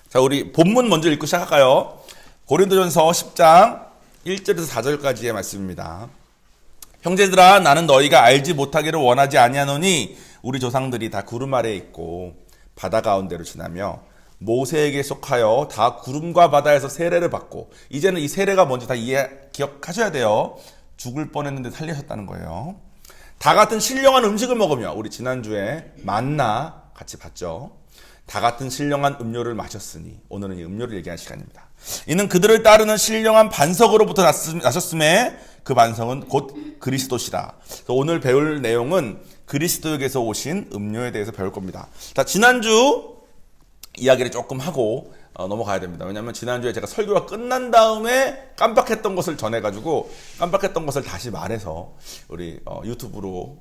자, 우리 본문 먼저 읽고 시작할까요? 고린도전서 10장 1절에서 4절까지의 말씀입니다. 형제들아, 나는 너희가 알지 못하기를 원하지 아니하노니 우리 조상들이 다 구름 아래에 있고 바다 가운데로 지나며 모세에게 속하여 다 구름과 바다에서 세례를 받고, 이제는 이 세례가 뭔지 다 기억하셔야 돼요. 죽을 뻔했는데 살리셨다는 거예요. 다 같은 신령한 음식을 먹으며, 우리 지난주에 만나 같이 봤죠. 다 같은 신령한 음료를 마셨으니, 오늘은 이 음료를 얘기할 시간입니다. 이는 그들을 따르는 신령한 반석으로부터 나셨음에 그 반석은 곧 그리스도시라. 오늘 배울 내용은 그리스도에게서 오신 음료에 대해서 배울 겁니다. 자, 지난주 이야기를 조금 하고 넘어가야 됩니다. 왜냐하면 지난주에 제가 설교가 끝난 다음에 깜빡했던 것을 전해가지고 깜빡했던 것을 다시 말해서 우리 유튜브로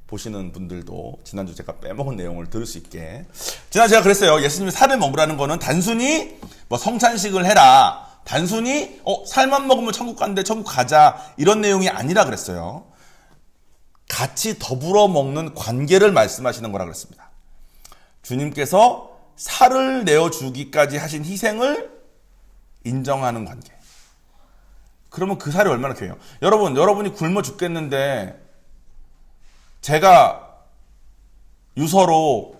보시는 분들도 지난주 제가 빼먹은 내용을 들을 수 있게. 지난 제가 그랬어요. 예수님이 살을 먹으라는 거는 단순히 뭐 성찬식을 해라, 단순히 살만 먹으면 천국 간대, 천국 가자, 이런 내용이 아니라 그랬어요. 같이 더불어 먹는 관계를 말씀하시는 거라 그랬습니다. 주님께서 살을 내어주기까지 하신 희생을 인정하는 관계. 그러면 그 살이 얼마나 귀해요. 여러분이 굶어 죽겠는데 제가 유서로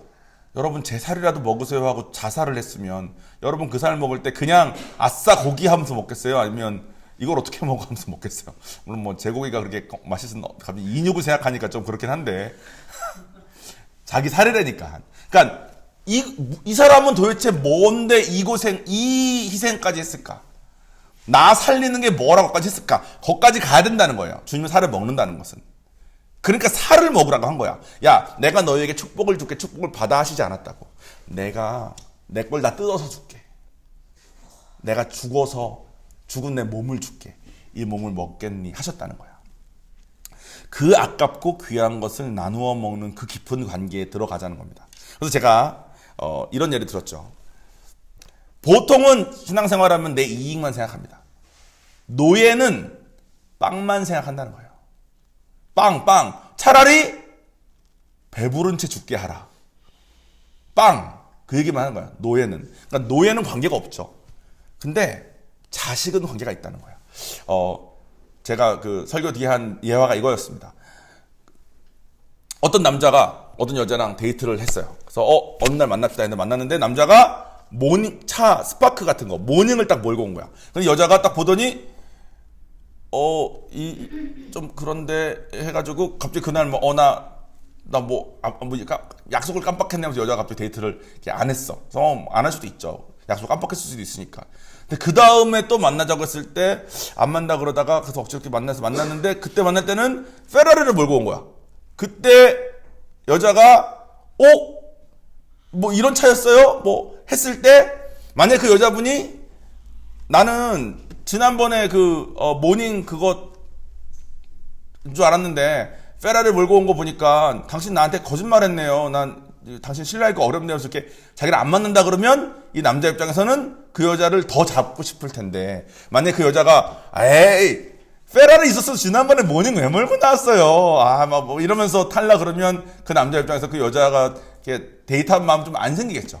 여러분 제 살이라도 먹으세요 하고 자살을 했으면 여러분 그 살 먹을 때 그냥 아싸 고기 하면서 먹겠어요? 아니면 이걸 어떻게 먹어 하면서 먹겠어요? 물론 뭐 제 고기가 그렇게 맛있어, 갑자기 인육을 생각하니까 좀 그렇긴 한데 자기 살이라니까. 그러니까 이 사람은 도대체 뭔데 이 희생까지 했을까? 나 살리는 게 뭐라고까지 했을까? 거기까지 가야 된다는 거예요. 주님의 살을 먹는다는 것은. 그러니까 살을 먹으라고 한 거야. 야, 내가 너희에게 축복을 줄게. 축복을 받아 하시지 않았다고. 내가 내 걸 다 뜯어서 줄게. 내가 죽은 내 몸을 줄게. 이 몸을 먹겠니? 하셨다는 거야. 그 아깝고 귀한 것을 나누어 먹는 그 깊은 관계에 들어가자는 겁니다. 그래서 제가 이런 예를 들었죠. 보통은 신앙생활하면 내 이익만 생각합니다. 노예는 빵만 생각한다는 거예요. 빵. 차라리 배부른 채 죽게 하라. 빵. 그 얘기만 하는 거야. 노예는. 그러니까 노예는 관계가 없죠. 근데 자식은 관계가 있다는 거야. 제가 그 설교 뒤에 한 예화가 이거였습니다. 어떤 남자가 어떤 여자랑 데이트를 했어요. 그래서 어느 날 만납시다 했는데 만났는데 남자가 차 스파크 같은 거 모닝을 딱 몰고 온 거야. 근데 여자가 딱 보더니 좀 그런데 해가지고 갑자기 그날 약속을 깜빡했네 하면서 여자가 갑자기 데이트를 이렇게 안 했어. 그래서 안 할 수도 있죠. 약속 깜빡했을 수도 있으니까. 근데 그 다음에 또 만나자고 했을 때 안 만나 그러다가 그래서 어떻게 만났는데 그때 만날 때는 페라리를 몰고 온 거야. 그때 여자가 뭐 이런 차였어요? 뭐 했을 때 만약에 그 여자분이 나는 지난번에 모닝 그거 줄 알았는데 페라리를 몰고 온 거 보니까 당신 나한테 거짓말 했네요. 난 당신 신뢰하기가 어렵네요. 이렇게 자기를 안 만난다 그러면 이 남자 입장에서는 그 여자를 더 잡고 싶을 텐데, 만약에 그 여자가 에이 페라리 있었어도 지난번에 모닝 왜 몰고 나왔어요? 뭐 이러면서 탈라 그러면 그 남자 입장에서 그 여자가 이렇게 데이트한 마음 좀 안 생기겠죠.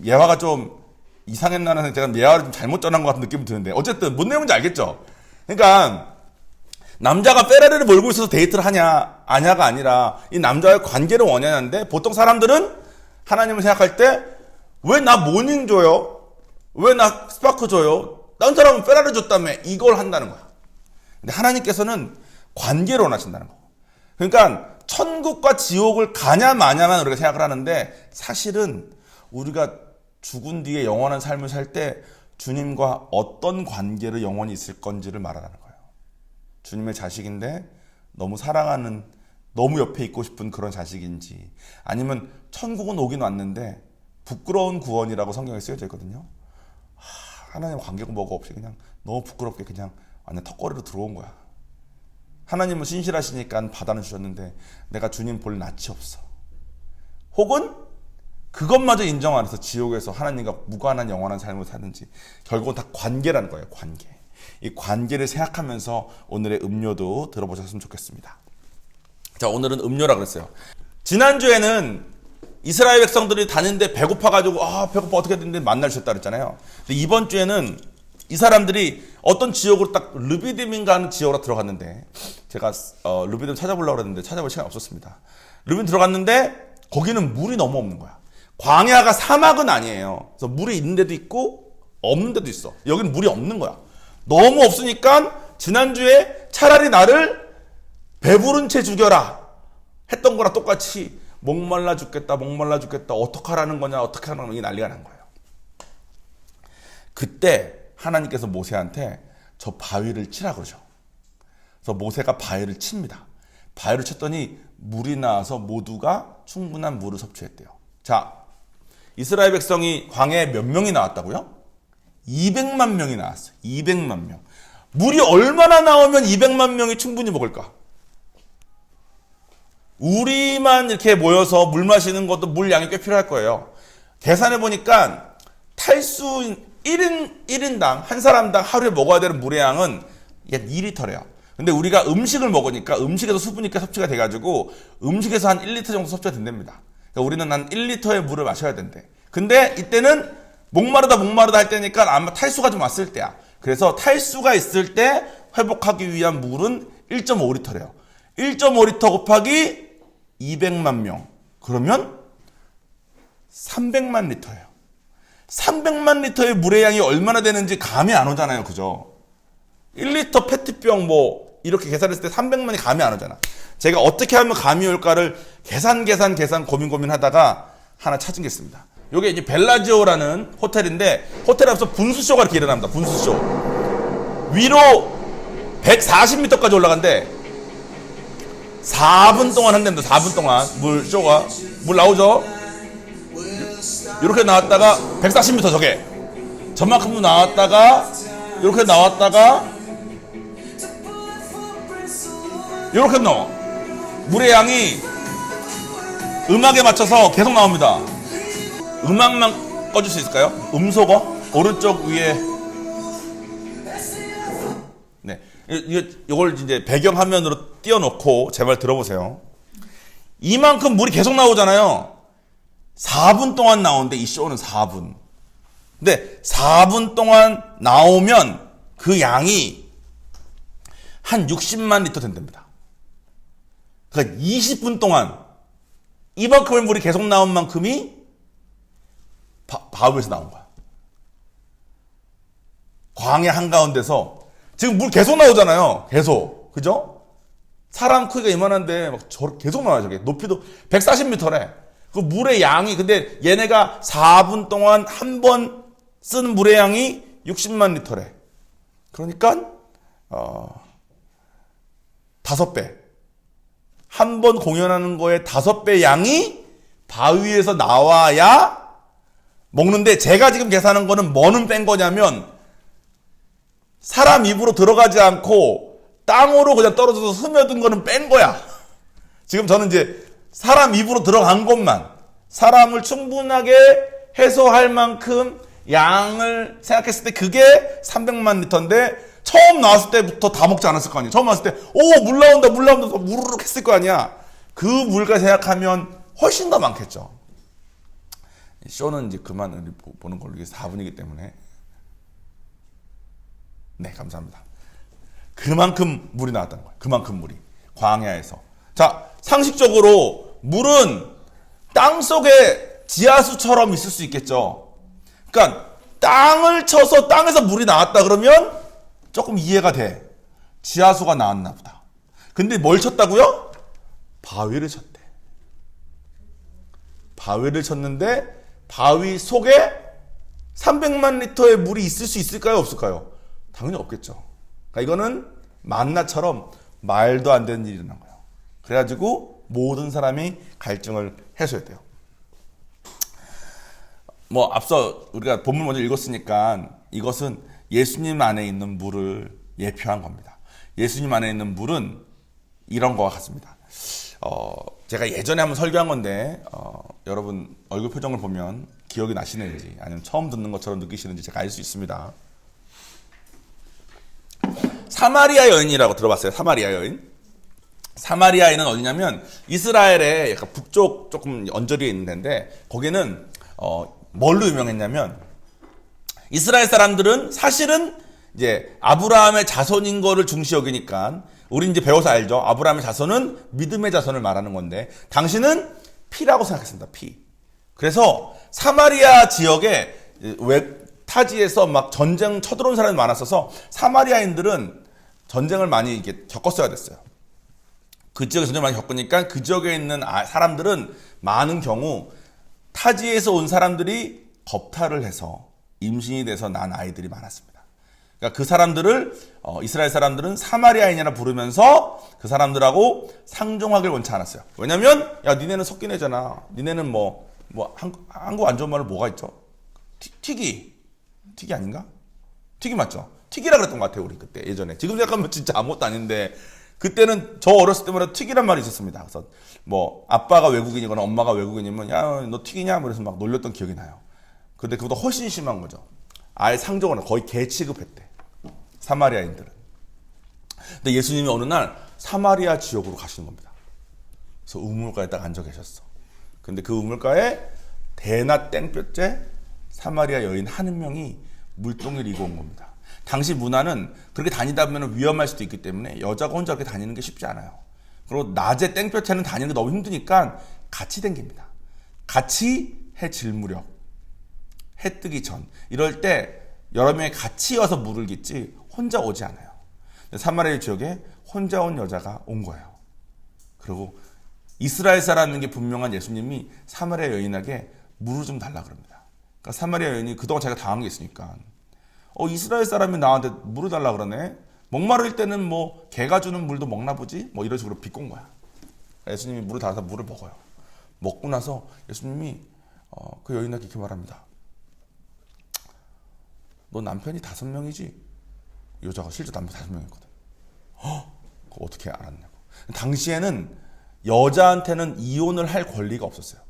예화가 좀 이상했나는 제가 예화를 좀 잘못 전한 것 같은 느낌이 드는데 어쨌든 뭔 내용인지 알겠죠? 그러니까 남자가 페라리를 몰고 있어서 데이트를 하냐 아냐가 아니라 이 남자와의 관계를 원하는데, 보통 사람들은 하나님을 생각할 때 왜 나 모닝 줘요? 왜 나 스파크 줘요? 다른 사람은 페라리 줬다며, 이걸 한다는 거야. 근데 하나님께서는 관계를 원하신다는 거. 그러니까 천국과 지옥을 가냐 마냐만 우리가 생각을 하는데, 사실은 우리가 죽은 뒤에 영원한 삶을 살 때 주님과 어떤 관계를 영원히 있을 건지를 말하라는 거예요. 주님의 자식인데 너무 사랑하는, 너무 옆에 있고 싶은 그런 자식인지, 아니면 천국은 오긴 왔는데 부끄러운 구원이라고 성경에 쓰여져 있거든요. 하나님 관계가 뭐가 없이 그냥 너무 부끄럽게 그냥 완전 턱걸이로 들어온 거야. 하나님은 신실하시니까 바다는 주셨는데 내가 주님 볼 낯이 없어. 혹은 그것마저 인정 안 해서 지옥에서 하나님과 무관한 영원한 삶을 사는지, 결국은 다 관계라는 거예요. 관계. 이 관계를 생각하면서 오늘의 음료도 들어보셨으면 좋겠습니다. 자, 오늘은 음료라 그랬어요. 지난주에는 이스라엘 백성들이 다니는데 배고파가지고 배고파 어떻게 됐는데 만날 수 있다 그랬잖아요. 근데 이번 주에는 이 사람들이 어떤 지역으로 딱 르비딤인가 하는 지역으로 들어갔는데 제가 르비딤 찾아보려고 그랬는데 찾아볼 시간이 없었습니다. 르비딤 들어갔는데 거기는 물이 너무 없는 거야. 광야가 사막은 아니에요. 그래서 물이 있는 데도 있고 없는 데도 있어. 여기는 물이 없는 거야. 너무 없으니까 지난주에 차라리 나를 배부른 채 죽여라 했던 거랑 똑같이 목말라 죽겠다 어떡하라는 거냐 어떡하라는 거냐 난리가 난 거예요. 그때 하나님께서 모세한테 저 바위를 치라 그러죠. 그래서 모세가 바위를 칩니다. 바위를 쳤더니 물이 나와서 모두가 충분한 물을 섭취했대요. 자, 이스라엘 백성이 광야에 몇 명이 나왔다고요? 200만 명이 나왔어요. 200만 명. 물이 얼마나 나오면 200만 명이 충분히 먹을까? 우리만 이렇게 모여서 물 마시는 것도 물 양이 꽤 필요할 거예요. 계산해 보니까 탈수 1인당, 한 사람당 하루에 먹어야 되는 물의 양은 2리터래요. 근데 우리가 음식을 먹으니까 음식에서 수분이 꽤 섭취가 돼가지고 음식에서 한 1리터 정도 섭취가 된답니다. 그러니까 우리는 한 1리터의 물을 마셔야 된대. 근데 이때는 목마르다 할 때니까 아마 탈수가 좀 왔을 때야. 그래서 탈수가 있을 때 회복하기 위한 물은 1.5리터래요. 1.5리터 곱하기 200만 명. 그러면 300만 리터예요. 300만 리터의 물의 양이 얼마나 되는지 감이 안 오잖아요. 그죠? 1리터 페트병 이렇게 계산했을 때 300만이 감이 안 오잖아. 제가 어떻게 하면 감이 올까를 계산 고민하다가 하나 찾은 게 있습니다. 요게 이제 벨라지오라는 호텔인데 호텔 앞에서 분수쇼가 이렇게 일어납니다. 분수쇼. 위로 140m까지 올라간대. 4분 동안 한답니다. 4분 동안 물 나오죠? 이렇게 나왔다가 140m 저게 저만큼 나왔다가 이렇게 나왔다가 이렇게 나와. 물의 양이 음악에 맞춰서 계속 나옵니다. 음악만 꺼줄 수 있을까요? 음소거 오른쪽 위에. 네, 이걸 이제 배경화면으로 띄워놓고 제 말 들어보세요. 이만큼 물이 계속 나오잖아요. 4분 동안 나오는데 이 쇼는 4분. 근데 4분 동안 나오면 그 양이 한 60만 리터 된답니다. 그러니까 20분 동안 이만큼의 물이 계속 나온 만큼이 바위에서 나온 거야. 광야 한가운데서 지금 물 계속 나오잖아요. 계속. 그죠? 사람 크기가 이만한데 막 계속 나와요. 저게 높이도 140m래. 그 물의 양이 근데 얘네가 4분 동안 한 번 쓴 물의 양이 60만 리터래. 그러니까 5배. 한 번 공연하는 거에 5배 양이 바위에서 나와야 먹는데 제가 지금 계산한 거는 뭐는 뺀 거냐면 사람 입으로 들어가지 않고 땅으로 그냥 떨어져서 스며든 거는 뺀 거야. 지금 저는 이제 사람 입으로 들어간 것만 사람을 충분하게 해소할 만큼 양을 생각했을 때 그게 300만 리터인데 처음 나왔을 때부터 다 먹지 않았을 거 아니야. 처음 나왔을 때 물 나온다 무르륵 했을 거 아니야. 그 물과 생각하면 훨씬 더 많겠죠. 쇼는 이제 그만 보는 걸로. 이게 4분이기 때문에. 네, 감사합니다. 그만큼 물이 나왔다는 거예요. 그만큼 물이 광야에서. 자, 상식적으로 물은 땅 속에 지하수처럼 있을 수 있겠죠. 그러니까 땅을 쳐서 땅에서 물이 나왔다 그러면 조금 이해가 돼. 지하수가 나왔나 보다. 근데 뭘 쳤다고요? 바위를 쳤대. 바위를 쳤는데 바위 속에 300만 리터의 물이 있을 수 있을까요? 없을까요? 당연히 없겠죠. 그러니까 이거는 만나처럼 말도 안 되는 일이 일어난 거예요. 그래가지고 모든 사람이 갈증을 해소해야 돼요. 앞서 우리가 본문 먼저 읽었으니까 이것은 예수님 안에 있는 물을 예표한 겁니다. 예수님 안에 있는 물은 이런 거와 같습니다. 제가 예전에 한번 설교한 건데 여러분 얼굴 표정을 보면 기억이 나시는지 아니면 처음 듣는 것처럼 느끼시는지 제가 알 수 있습니다. 사마리아 여인이라고 들어봤어요? 사마리아 여인. 사마리아인은 어디냐면 이스라엘의 약간 북쪽 조금 언저리에 있는 데인데 거기는 뭘로 유명했냐면 이스라엘 사람들은 사실은 이제 아브라함의 자손인 거를 중시 여기니까 우리 이제 배워서 알죠. 아브라함의 자손은 믿음의 자손을 말하는 건데 당신은 피라고 생각했습니다. 피. 그래서 사마리아 지역에 타지에서 막 전쟁 쳐들어온 사람이 많았어서 사마리아인들은 전쟁을 많이 이렇게 겪었어야 됐어요. 그 지역에 전쟁을 많이 겪으니까 그 지역에 있는 사람들은 많은 경우 타지에서 온 사람들이 겁탈을 해서 임신이 돼서 난 아이들이 많았습니다. 그러니까 그 사람들을 이스라엘 사람들은 사마리아인이라 부르면서 그 사람들하고 상종하길 원치 않았어요. 왜냐면 야 니네는 섞인 애잖아. 니네는 뭐 한국 안 좋은 말로 뭐가 있죠? 튀기 아닌가? 튀기 맞죠? 튀기라 그랬던 것 같아요 우리 그때 예전에. 지금 생각하면 진짜 아무것도 아닌데 그때는 저 어렸을 때마다 튀기란 말이 있었습니다. 그래서 뭐 아빠가 외국인이거나 엄마가 외국인이면 야 너 튀기냐? 그래서 막 놀렸던 기억이 나요. 근데 그보다 훨씬 심한 거죠. 아예 상종을 거의 개 취급했대. 사마리아인들은. 근데 예수님이 어느 날 사마리아 지역으로 가시는 겁니다. 그래서 우물가에 딱 앉아 계셨어. 근데 그 우물가에 대낮 땡볕째 사마리아 여인 한 명이 물동이를 이고 온 겁니다. 당시 문화는 그렇게 다니다 보면 위험할 수도 있기 때문에 여자가 혼자 그렇게 다니는 게 쉽지 않아요. 그리고 낮에 땡볕에는 다니는 게 너무 힘드니까 같이 댕깁니다. 같이 해 질 무렵, 해 뜨기 전 이럴 때 여러 명이 같이 와서 물을 깃지 혼자 오지 않아요. 사마리아 지역에 혼자 온 여자가 온 거예요. 그리고 이스라엘 사람인 게 분명한 예수님이 사마리아 여인에게 물을 좀 달라 그럽니다. 그러니까 사마리아 여인이 그동안 자기가 당한 게 있으니까 이스라엘 사람이 나한테 물을 달라 그러네. 목마를 때는 뭐 개가 주는 물도 먹나 보지? 뭐 이런 식으로 비꼰 거야. 예수님이 물을 달아서 물을 먹어요. 먹고 나서 예수님이 그 여인에게 이렇게 말합니다. 너 남편이 5명이지? 여자가 실제 남편 5명이거든. 그거 어떻게 알았냐고. 당시에는 여자한테는 이혼을 할 권리가 없었어요.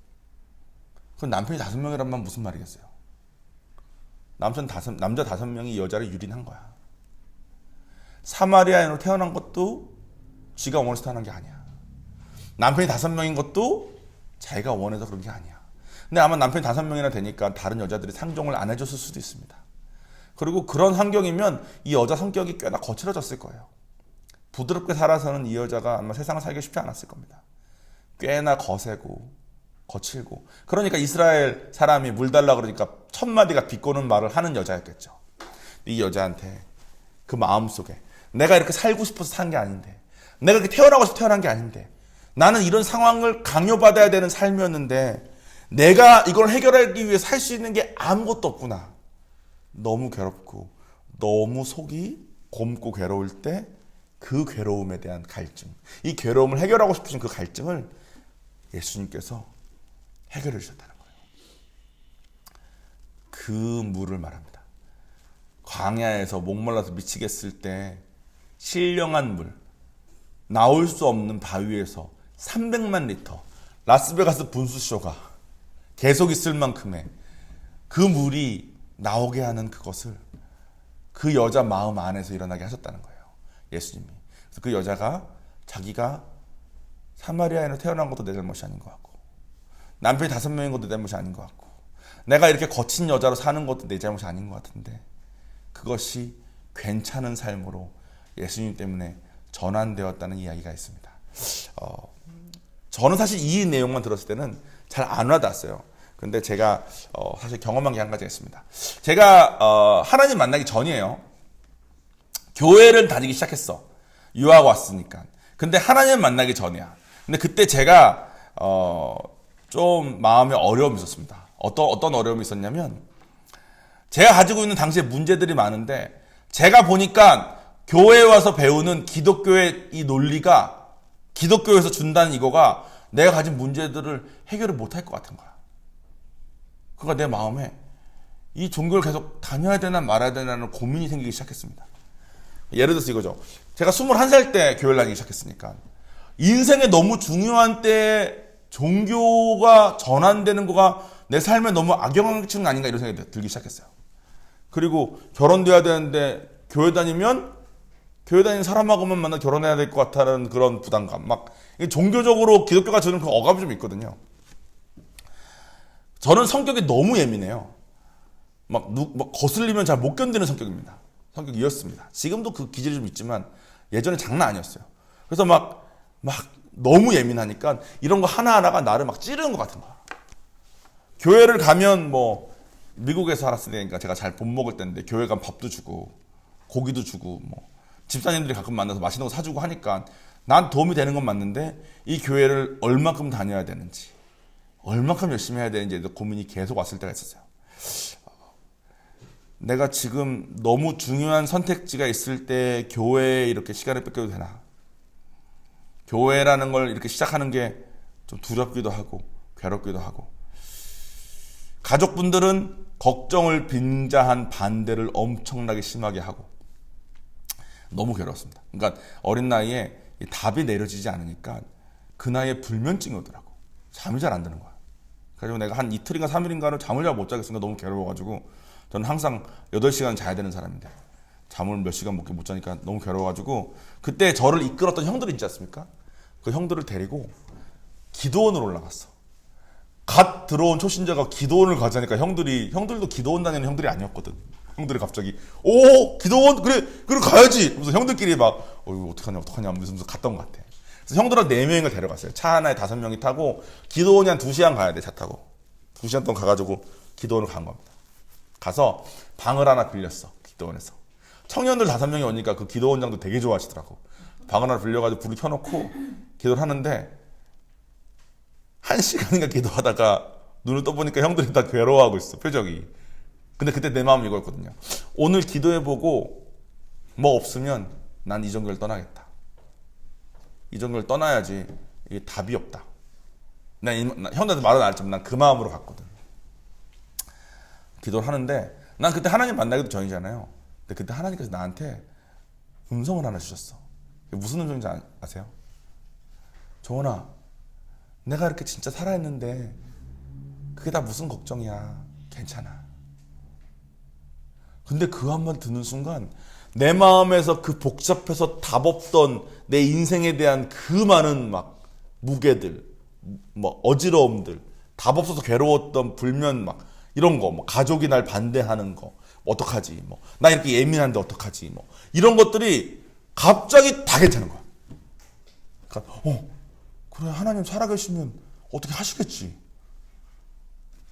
그럼 남편이 5명이란 말 무슨 말이겠어요? 남자 5명이 여자를 유린한 거야. 사마리아인으로 태어난 것도 지가 원해서 태어난 게 아니야. 남편이 5명인 것도 자기가 원해서 그런 게 아니야. 근데 아마 남편이 5명이나 되니까 다른 여자들이 상종을 안 해줬을 수도 있습니다. 그리고 그런 환경이면 이 여자 성격이 꽤나 거칠어졌을 거예요. 부드럽게 살아서는 이 여자가 아마 세상을 살기 쉽지 않았을 겁니다. 꽤나 거세고 거칠고. 그러니까 이스라엘 사람이 물 달라 그러니까 1000마디가 비꼬는 말을 하는 여자였겠죠. 이 여자한테 그 마음속에 내가 이렇게 살고 싶어서 산 게 아닌데, 내가 이렇게 태어나고 싶어서 태어난 게 아닌데, 나는 이런 상황을 강요받아야 되는 삶이었는데 내가 이걸 해결하기 위해 살 수 있는 게 아무것도 없구나. 너무 괴롭고 너무 속이 곪고 괴로울 때 그 괴로움에 대한 갈증, 이 괴로움을 해결하고 싶으신 그 갈증을 예수님께서 해결해 주셨다는 거예요. 그 물을 말합니다. 광야에서 목말라서 미치겠을 때 신령한 물, 나올 수 없는 바위에서 300만 리터, 라스베가스 분수쇼가 계속 있을 만큼의 그 물이 나오게 하는 그것을 그 여자 마음 안에서 일어나게 하셨다는 거예요. 예수님이. 그래서 그 여자가 자기가 사마리아인으로 태어난 것도 내 잘못이 아닌 것 같고, 남편이 5명인 것도 내 잘못이 아닌 것 같고, 내가 이렇게 거친 여자로 사는 것도 내 잘못이 아닌 것 같은데 그것이 괜찮은 삶으로 예수님 때문에 전환되었다는 이야기가 있습니다. 저는 사실 이 내용만 들었을 때는 잘 안 와닿았어요. 근데 제가 사실 경험한 게 한 가지가 있습니다. 제가 하나님 만나기 전이에요. 교회를 다니기 시작했어. 유학 왔으니까. 근데 하나님 만나기 전이야. 근데 그때 제가 좀 마음에 어려움이 있었습니다. 어떤 어려움이 있었냐면, 제가 가지고 있는 당시에 문제들이 많은데 제가 보니까 교회에 와서 배우는 기독교의 이 논리가, 기독교에서 준다는 이거가 내가 가진 문제들을 해결을 못할 것 같은 거야. 그러니까 내 마음에 이 종교를 계속 다녀야 되나 말아야 되나는 고민이 생기기 시작했습니다. 예를 들어서 이거죠. 제가 21살 때 교회를 다니기 시작했으니까 인생에 너무 중요한 때에 종교가 전환되는 거가 내 삶에 너무 악영향을 아닌가 이런 생각이 들기 시작했어요. 그리고 결혼돼야 되는데 교회 다니면 교회 다니는 사람하고만 만나 결혼해야 될 것 같다는 그런 부담감. 막 종교적으로 기독교가 주는 그 억압이 좀 있거든요. 저는 성격이 너무 예민해요. 막 거슬리면 잘 못 견디는 성격입니다. 성격이었습니다. 지금도 그 기질이 좀 있지만 예전에 장난 아니었어요. 그래서 막 너무 예민하니까 이런 거 하나하나가 나를 막 찌르는 것 같은 거야. 교회를 가면 뭐 미국에서 살았으니까 제가 잘 못 먹을 때인데 교회 가면 밥도 주고 고기도 주고 뭐 집사님들이 가끔 만나서 맛있는 거 사주고 하니까 난 도움이 되는 건 맞는데 이 교회를 얼마큼 다녀야 되는지 얼마큼 열심히 해야 되는지에 대해서 고민이 계속 왔을 때가 있었어요. 내가 지금 너무 중요한 선택지가 있을 때 교회에 이렇게 시간을 뺏겨도 되나? 교회라는 걸 이렇게 시작하는 게 좀 두렵기도 하고 괴롭기도 하고 가족분들은 걱정을 빙자한 반대를 엄청나게 심하게 하고 너무 괴로웠습니다. 그러니까 어린 나이에 답이 내려지지 않으니까 그 나이에 불면증이 오더라고. 잠이 잘 안 드는 거야. 그래서 내가 한 이틀인가 3일인가를 잠을 잘 못 자겠으니까 너무 괴로워가지고 저는 항상 8시간 자야 되는 사람인데 잠을 몇 시간 못 자니까 너무 괴로워가지고 그때 저를 이끌었던 형들이 있지 않습니까? 그 형들을 데리고 기도원으로 올라갔어. 갓 들어온 초신자가 기도원을 가자니까 형들도 기도원 다니는 형들이 아니었거든. 형들이 갑자기 오 기도원 그래 가야지. 그래서 형들끼리 막 이거 어떡하냐 하면서 갔던 것 같아. 그래서 형들한 4명을 데려갔어요. 차 하나에 5명이 타고 기도원이 한 2시간 가야 돼. 차 타고 2시간 동안 가가지고 기도원을 간 겁니다. 가서 방을 하나 빌렸어. 기도원에서 청년들 5명이 오니까 그 기도원장도 되게 좋아하시더라고. 방을 하나 빌려가지고 불을 켜놓고 기도를 하는데 1시간인가 기도하다가 눈을 떠보니까 형들이 다 괴로워하고 있어. 표정이. 근데 그때 내 마음이 이거였거든요. 오늘 기도해보고 뭐 없으면 난 이종교를 떠나겠다. 이종교를 떠나야지 이게 답이 없다. 난 형들한테 말은 안 했지만 난 그 마음으로 갔거든. 기도를 하는데 난 그때 하나님 만나기도 전이잖아요. 근데 그때 하나님께서 나한테 음성을 하나 주셨어. 무슨 음성인지 아세요? 정원아, 내가 이렇게 진짜 살아있는데 그게 다 무슨 걱정이야. 괜찮아. 근데 그 한번 듣는 순간 내 마음에서 그 복잡해서 답 없던 내 인생에 대한 그 많은 막 무게들, 뭐 어지러움들, 답 없어서 괴로웠던 불면 막 이런 거, 뭐 가족이 날 반대하는 거, 어떡하지, 뭐 나 이렇게 예민한데 어떡하지, 뭐 이런 것들이 갑자기 다 괜찮은 거야. 그러니까 그래 하나님 살아계시면 어떻게 하시겠지.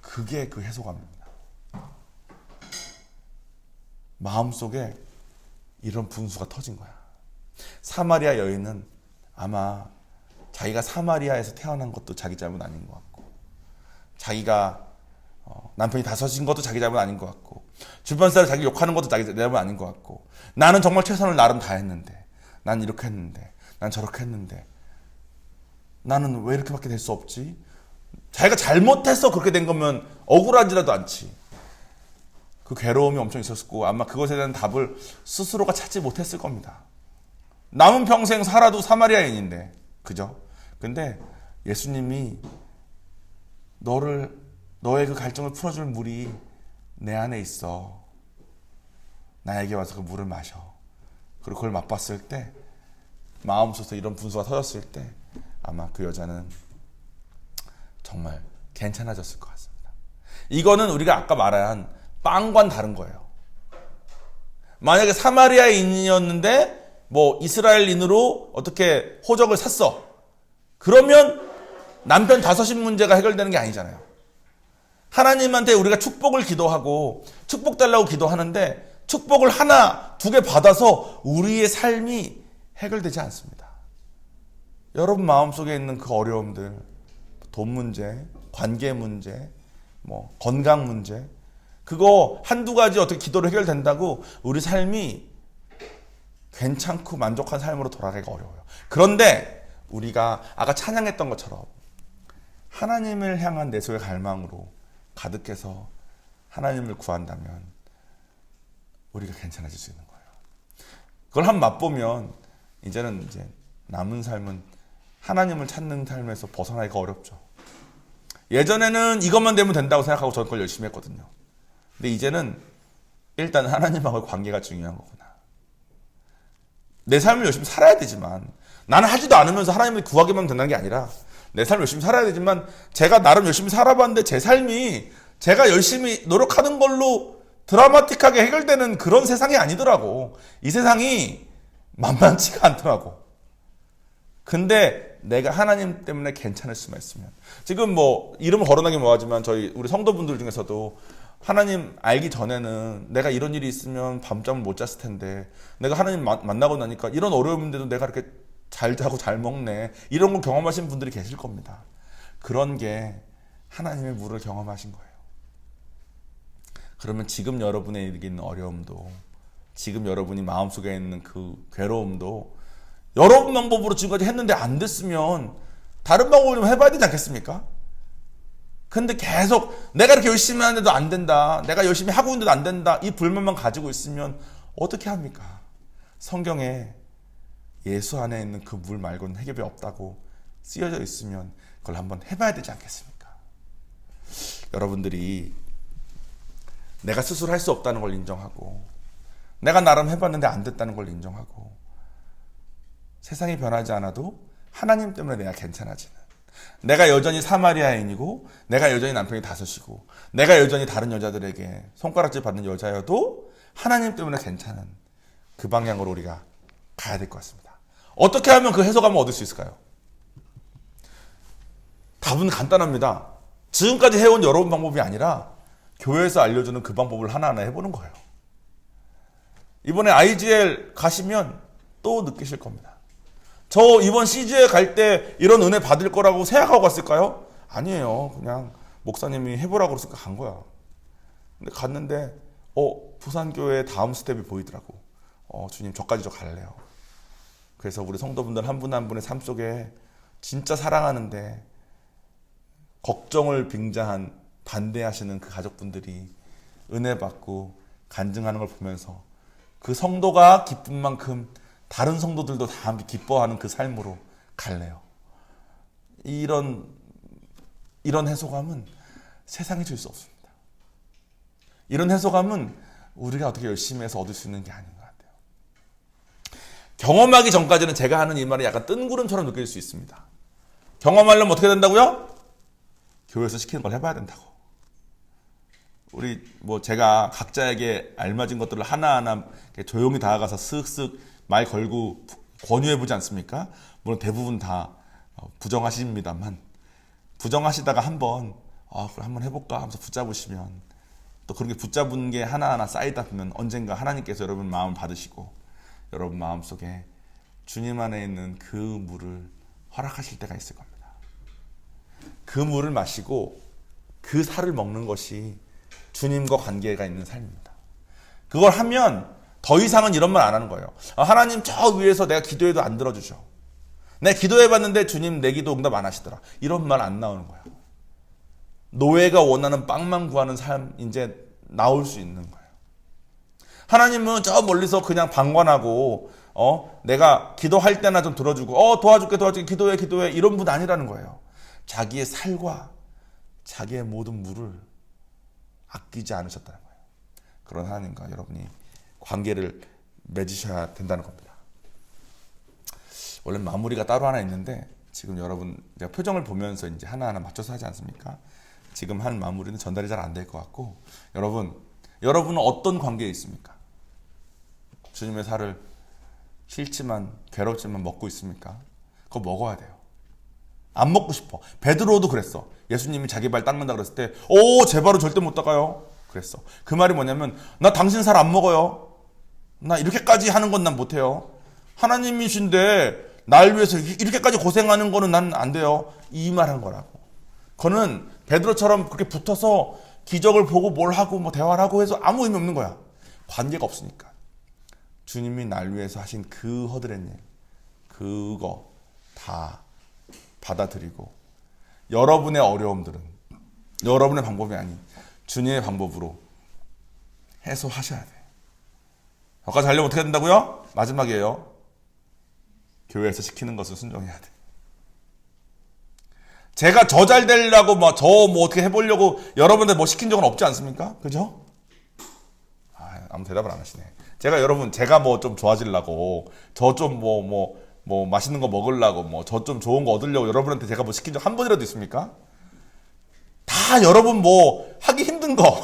그게 그 해소감입니다. 마음속에 이런 분수가 터진 거야. 사마리아 여인은 아마 자기가 사마리아에서 태어난 것도 자기 잘못 아닌 것 같고 자기가 남편이 다섯인 것도 자기 잘못 아닌 것 같고 주변 사람 자기 욕하는 것도 자기 잘못 아닌 것 같고 나는 정말 최선을 나름 다했는데 난 이렇게 했는데 난 저렇게 했는데 나는 왜 이렇게밖에 될 수 없지? 자기가 잘못해서 그렇게 된 거면 억울하지라도 않지. 그 괴로움이 엄청 있었고 아마 그것에 대한 답을 스스로가 찾지 못했을 겁니다. 남은 평생 살아도 사마리아인인데 그죠? 근데 예수님이 너의 그 갈증을 풀어줄 물이 내 안에 있어. 나에게 와서 그 물을 마셔. 그리고 그걸 맛봤을 때 마음속에서 이런 분수가 터졌을 때 아마 그 여자는 정말 괜찮아졌을 것 같습니다. 이거는 우리가 아까 말한 빵과는 다른 거예요. 만약에 사마리아인이었는데 뭐 이스라엘인으로 어떻게 호적을 샀어. 그러면 남편 5인 문제가 해결되는 게 아니잖아요. 하나님한테 우리가 축복을 기도하고 축복 달라고 기도하는데 축복을 하나, 2개 받아서 우리의 삶이 해결되지 않습니다. 여러분 마음속에 있는 그 어려움들, 돈 문제, 관계 문제, 뭐 건강 문제, 그거 한두 가지 어떻게 기도로 해결된다고 우리 삶이 괜찮고 만족한 삶으로 돌아가기가 어려워요. 그런데 우리가 아까 찬양했던 것처럼 하나님을 향한 내 속의 갈망으로 가득해서 하나님을 구한다면 우리가 괜찮아질 수 있는 거예요. 그걸 한번 맛보면 이제는 남은 삶은 하나님을 찾는 삶에서 벗어나기가 어렵죠. 예전에는 이것만 되면 된다고 생각하고 저는 그걸 열심히 했거든요. 근데 이제는 일단 하나님하고의 관계가 중요한 거구나. 내 삶을 열심히 살아야 되지만, 나는 하지도 않으면서 하나님을 구하기만 된다는 게 아니라 내 삶을 열심히 살아야 되지만, 제가 나름 열심히 살아봤는데 제 삶이 제가 열심히 노력하는 걸로 드라마틱하게 해결되는 그런 세상이 아니더라고. 이 세상이 만만치가 않더라고. 근데 내가 하나님 때문에 괜찮을 수만 있으면, 지금 뭐 이름을 거론하기 뭐하지만 우리 성도분들 중에서도 하나님 알기 전에는 내가 이런 일이 있으면 밤잠을 못 잤을 텐데, 내가 하나님 만나고 나니까 이런 어려움인데도 내가 이렇게 잘 자고 잘 먹네, 이런 걸 경험하신 분들이 계실 겁니다. 그런 게 하나님의 물을 경험하신 거예요. 그러면 지금 여러분에게 있는 어려움도, 지금 여러분이 마음속에 있는 그 괴로움도 여러분 방법으로 지금까지 했는데 안 됐으면 다른 방법을 좀 해봐야 되지 않겠습니까? 근데 계속 내가 이렇게 열심히 하는데도 안 된다, 내가 열심히 하고 있는데도 안 된다, 이 불만만 가지고 있으면 어떻게 합니까? 성경에 예수 안에 있는 그 물 말고는 해결이 없다고 쓰여져 있으면 그걸 한번 해봐야 되지 않겠습니까? 여러분들이 내가 스스로 할 수 없다는 걸 인정하고, 내가 나름 해봤는데 안 됐다는 걸 인정하고, 세상이 변하지 않아도 하나님 때문에 내가 괜찮아지는, 내가 여전히 사마리아인이고, 내가 여전히 남편이 다섯이고, 내가 여전히 다른 여자들에게 손가락질 받는 여자여도 하나님 때문에 괜찮은 그 방향으로 우리가 가야 될 것 같습니다. 어떻게 하면 그 해소감을 얻을 수 있을까요? 답은 간단합니다. 지금까지 해온 여러 방법이 아니라 교회에서 알려주는 그 방법을 하나하나 해보는 거예요. 이번에 IGL 가시면 또 느끼실 겁니다. 저 이번 CG에 갈 때 이런 은혜 받을 거라고 생각하고 갔을까요? 아니에요. 그냥 목사님이 해보라고 그랬으니까 간 거야. 근데 갔는데 부산교회 다음 스텝이 보이더라고. 주님 저까지 저 갈래요. 그래서 우리 성도분들 한 분 한 분의 삶 속에 진짜 사랑하는데 걱정을 빙자한 반대하시는 그 가족분들이 은혜 받고 간증하는 걸 보면서 그 성도가 기쁜 만큼 다른 성도들도 다 함께 기뻐하는 그 삶으로 갈래요. 이런 해소감은 세상이 줄 수 없습니다. 이런 해소감은 우리가 어떻게 열심히 해서 얻을 수 있는 게 아닌 것 같아요. 경험하기 전까지는 제가 하는 이 말이 약간 뜬구름처럼 느낄 수 있습니다. 경험하려면 어떻게 된다고요? 교회에서 시키는 걸 해봐야 된다고. 우리 제가 각자에게 알맞은 것들을 하나하나 조용히 다가가서 쓱쓱 말 걸고 권유해보지 않습니까? 물론 대부분 다 부정하십니다만, 부정하시다가 한번 해볼까 하면서 붙잡으시면, 또 그렇게 붙잡은 게 하나하나 쌓이다 보면 언젠가 하나님께서 여러분 마음을 받으시고 여러분 마음속에 주님 안에 있는 그 물을 허락하실 때가 있을 겁니다. 그 물을 마시고 그 살을 먹는 것이 주님과 관계가 있는 삶입니다. 그걸 하면 더 이상은 이런 말 안 하는 거예요. 하나님 저 위에서 내가 기도해도 안 들어주셔. 내가 기도해봤는데 주님 내 기도 응답 안 하시더라. 이런 말 안 나오는 거예요. 노예가 원하는 빵만 구하는 삶 이제 나올 수 있는 거예요. 하나님은 저 멀리서 그냥 방관하고 내가 기도할 때나 좀 들어주고 도와줄게 기도해 이런 분 아니라는 거예요. 자기의 살과 자기의 모든 물을 아끼지 않으셨다는 거예요. 그런 하나님과 여러분이 관계를 맺으셔야 된다는 겁니다. 원래 마무리가 따로 하나 있는데 지금 여러분 제가 표정을 보면서 이제 하나하나 맞춰서 하지 않습니까? 지금 한 마무리는 전달이 잘 안 될 것 같고, 여러분은 어떤 관계에 있습니까? 주님의 살을 싫지만 괴롭지만 먹고 있습니까? 그거 먹어야 돼요. 안 먹고 싶어. 베드로도 그랬어. 예수님이 자기 발 닦는다 그랬을 때 제 발은 절대 못 닦아요 그랬어. 그 말이 뭐냐면, 나 당신 살 안 먹어요. 나 이렇게까지 하는 건 난 못해요. 하나님이신데 날 위해서 이렇게까지 고생하는 거는 난 안 돼요. 이 말 한 거라고. 그거는 베드로처럼 그렇게 붙어서 기적을 보고 뭘 하고 대화를 하고 해서 아무 의미 없는 거야. 관계가 없으니까. 주님이 날 위해서 하신 그 허드렛 일, 그거 다 받아들이고, 여러분의 어려움들은 여러분의 방법이 아닌 주님의 방법으로 해소하셔야 돼. 여기까지 하려면 어떻게 된다고요? 마지막이에요. 교회에서 시키는 것을 순종해야 돼. 제가 저 잘 되려고 어떻게 해보려고 여러분들 시킨 적은 없지 않습니까? 그죠? 아무 대답을 안 하시네. 제가 여러분, 제가 뭐 좀 좋아지려고, 저 좀 뭐 맛있는 거 먹으려고, 뭐 저 좀 좋은 거 얻으려고 여러분한테 제가 뭐 시킨 적 한 번이라도 있습니까? 다 여러분 뭐 하기 힘든 거,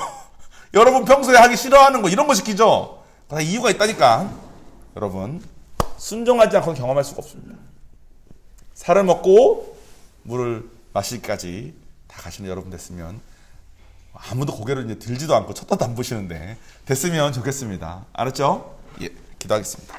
여러분 평소에 하기 싫어하는 거, 이런 거 시키죠? 다 이유가 있다니까. 여러분, 순종하지 않고는 경험할 수가 없습니다. 살을 먹고 물을 마시기까지 다 가시는 여러분 됐으면, 아무도 고개를 이제 들지도 않고 쳐다도 안 보시는데 됐으면 좋겠습니다. 알았죠? 예, 기도하겠습니다.